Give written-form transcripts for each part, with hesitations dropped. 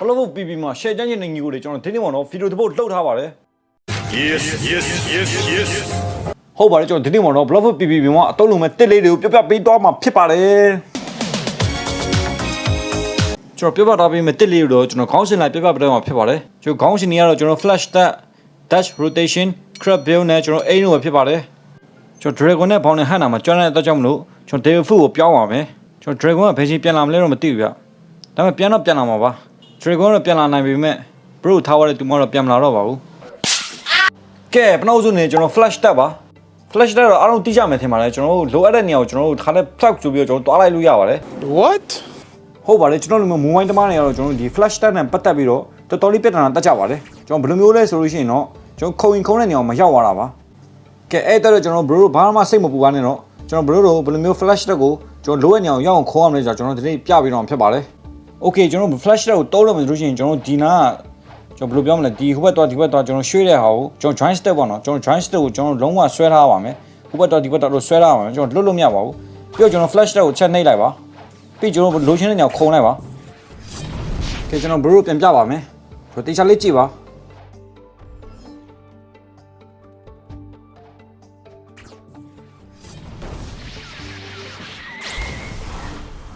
ဘလို့ PP မှာ share ချမ်းချင်နေညီကိုတွေကျွန်တော်ဒီနေ့မှာတော့ video တစ်ပုတ်လှုပ်ထားပါတယ် Yes ဟုတ်ပါတယ်ကျွန်တော်ဒီနေ့မှာတော့ Bluff PP မှာအတုံးလုံးမဲ့တစ်လေးတွေကိုပြပြပေးသွားမှာဖြစ်ပါတယ်ကျွန်တော်ပြပြထားပေးမဲ့တစ်လေးတွေကိုကျွန်တော်ခေါင်းစဉ်လိုက်ပြပြပေးသွားမှာဖြစ်ပါတယ်ကျွန်တော်ခေါင်းစဉ်တွေကတော့ကျွန်တော် flash that dash rotation crab build နဲ့ကျွန်တော်အိမ်လို့ပဲဖြစ်ပါတယ်ကျွန်တော် dragon နဲ့ဘောင်းနဲ့ဟန်နာမှာကျွမ်းတဲ့အတော့ကြောင့်မလို့ကျွန်တော် devil food ကိုပြောင်းပါမယ်ကျွန်တော် dragon ကဘယ်ချိန်ပြန်လာမလဲတော့မသိဘူးဗျဒါပေမဲ့ပြန်တော့ပြန်လာမှာပါ dragon တော့ပြန်လာနိုင်ပေမဲ့ bro ထားရတဲ့သူမှတော့ပြန်မလာတော့ပါဘူးကဲပနောက်စုနေကျွန်တော် flash that ပါ flash တော့အားလုံးတိကျမယ်ထင်ပါတယ်ကျွန်တော်တို့လိုအပ်တဲ့နေရာကိုကျွန်တော်တို့ထားတဲ့ plug ဆိုပြီးတော့ကျွန်တော်တွားလိုက်လို့ရပါတယ် What ဟုတ်ပါတယ်ကျွန်တော်တို့မိုဘိုင်းတမနေရတော့ကျွန်တော်တို့ဒီ flash တက်နဲ့ပတ်သက်ပြီးတော့တော်တော်လေးပြဿနာတက်ကြပါတယ်ကျွန်တော်ဘယ်လိုမျိုးလဲဆိုလို့ရှိရင်တော့ကျွန်တော်ခုံရင်ခုံတဲ့နေရာမှာရောက်သွားတာပါကဲအဲ့တော့ကျွန်တော် bro ဘာမှစိတ်မပူပါနဲ့တော့ကျွန်တော် bro တို့ဘယ်လိုမျိုး flash တက်ကိုကျွန်တော်လိုတဲ့နေရာကိုရောက်အောင်ခေါ်ရမလဲဆိုတော့ကျွန်တော်ဒီနေ့ပြပြီးတော့ဖြစ်ပါတယ် okay ကျွန်တော် flash တက်ကိုတိုးလို့မယ်ဆိုလို့ရှိရင်ကျွန်တော်ဒီနာကျွန်တော်ဘယ်လိုပြောမလဲဒီဟိုဘက်တော့ဒီဘက်တော့ကျွန်တော်ရွှေ့တဲ့ဟာကိုကျွန်တော် joint step ပေါ့နော်ကျွန်တော် joint step ကိုကျွန်တော်လုံးဝဆွဲထားပါမယ်ဟိုဘက်တော့ဒီဘက်တော့ဆွဲထားပါမယ်ကျွန်တော်လွတ်လို့မရပါဘူးပြီးတော့ကျွန်တော် flash တက်ကိုချက်နှိပ်လိုက်ပါပြီးကျွန်တော်လိုချင်တဲ့နေရာကိုခုံလိုက်ပါကဲကျွန်တော် bro ပြန်ပြပါမယ်ဆိုတေချာလေးကြည့်ပါ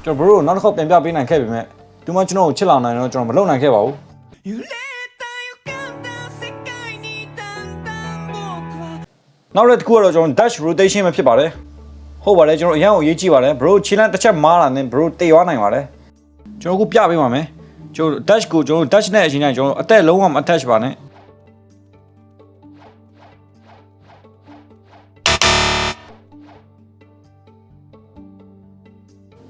ကျွန်တော် bro နောက်တစ်ခေါက်ပြန်ပြပေးနိုင်ခဲ့ပေမဲ့ဒီမှာကျွန်တော်ကိုချစ်လာနိုင်တော့ကျွန်တော်မလုပ်နိုင်ခဲ့ပါဘူးနောက်တစ်ခုကတော့ကျွန်တော် dash rotation ပဲဖြစ်ပါတယ်ဟုတ်ပါတယ်ကျွန်တော်အရင်ကအရေးကြီးပါတယ် bro ခြေလမ်းတစ်ချက်မားလာနေ bro တေသွားနိုင်ပါတယ်ကျွန်တော်အခုပြပေးပါမယ်ကျွန်တော် dash ကိုကျွန်တော် dash နဲ့အချိန်တိုင်းကျွန်တော်အသက်လုံးဝမ attach ပါနဲ့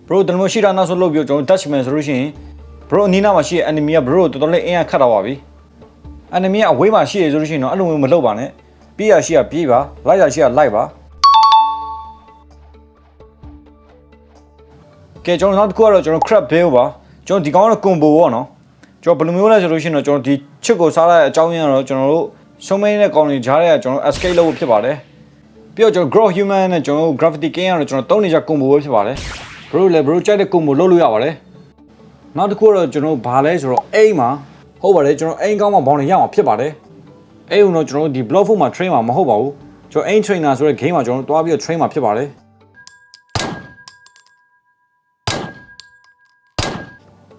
bro တမျိုးရှိတာနောက်ဆုံးလုပ်ပြီးကျွန်တော် dash မယ်ဆိုလို့ရှိရင် bro အနီးနားမှာရှိတဲ့ enemy က bro တော်တော်လေးအင်အားခတ်တော့ပါပြီ enemy ကအဝေးမှာရှိရဆိုလို့ရှိရင်တော့အဲ့လိုမျိုးမလုပ်ပါနဲ့ပြေးရရှိရပြေးပါလိုက်ရရှိရလိုက်ပါကဲကျွန်တော်နောက်တစ်ခုကတော့ကျွန်တော် crab build ပါကျွန်တော်ဒီကောင်ကတော့ combo ပေါ့နော်ကျွန်တော်ဘယ်လိုမျိုးလဲဆိုလို့ရှိရင်တော့ကျွန်တော်ဒီချစ်ကိုစားတဲ့အကြောင်းရင်းကတော့ကျွန်တော်တို့ဆုံးမင်းတဲ့ကောင်တွေဂျားတဲ့ကျွန်တော် escape လုပ်ဖို့ဖြစ်ပါတယ်ပြီးတော့ကျွန်တော် grow human နဲ့ကျွန်တော် gravity king ကတော့ကျွန်တော်သုံးနေကြ combo ပဲဖြစ်ပါတယ် bro လည်း bro ကြိုက်တဲ့ combo လုပ်လို့ရပါတယ်နောက်တစ်ခုကတော့ကျွန်တော်ဘာလဲဆိုတော့အိမ်မှာဟုတ်ပါတယ်ကျွန်တော်အိမ်ကောင်းမှာဘောင်းနေရအောင်ဖြစ်ပါတယ်အိမ်ကတော့ကျွန်တော်ဒီ block 4မှာ train မှာမဟုတ်ပါဘူးကျွန်တော်အိမ် trainer ဆိုတဲ့ game မှာကျွန်တော်တွားပြီးတော့ train မှာဖြစ်ပါတယ်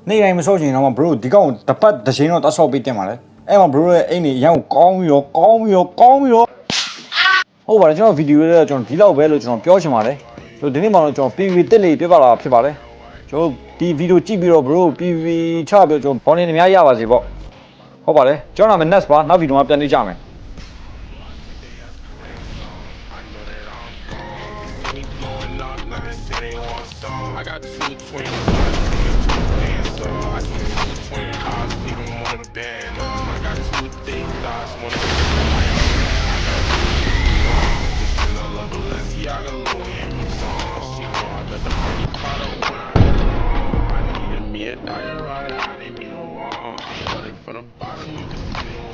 နေတိုင်းမဆော့ချင်တော့မှ bro ဒီကောင်တပတ်တစ်ချိန်တော့တဆော့ပေးတင်ပါလေအဲ့မှာ bro ရဲ့အိမ်နေအရန်ကိုကောင်းပြီးတော့ဟုတ်ပါတယ်ကျွန်တော်ဗီဒီယိုလေးကျွန်တော်ဒီလောက်ပဲလို့ကျွန်တော်ပြောချင်ပါတယ်ဆိုဒီနေ့မှာတော့ကျွန်တော် PV တက်လေးပြပါလာဖြစ်ပါတယ်ကျွန်တော်ဒီဗီဒီယိုကြည့်ပြီးတော့ bro PV ချပြီးတော့ကျွန်တော်ဘောင်းနေအများရပါစေပေါ့ဟုတ်ပါတယ်ကျွန်တော်နာမည် next ပါနောက်ဗီဒီယိုမှာပြန်နေကြမယ် I got two twins. I can see twin cars, even one band. I got two thick thighs, one of them. I love Balenciaga, Louis, and Vuitton. She know I got the pretty product when I needed me a diet ride. I didn't mean no wrong. But from the bottom, you can see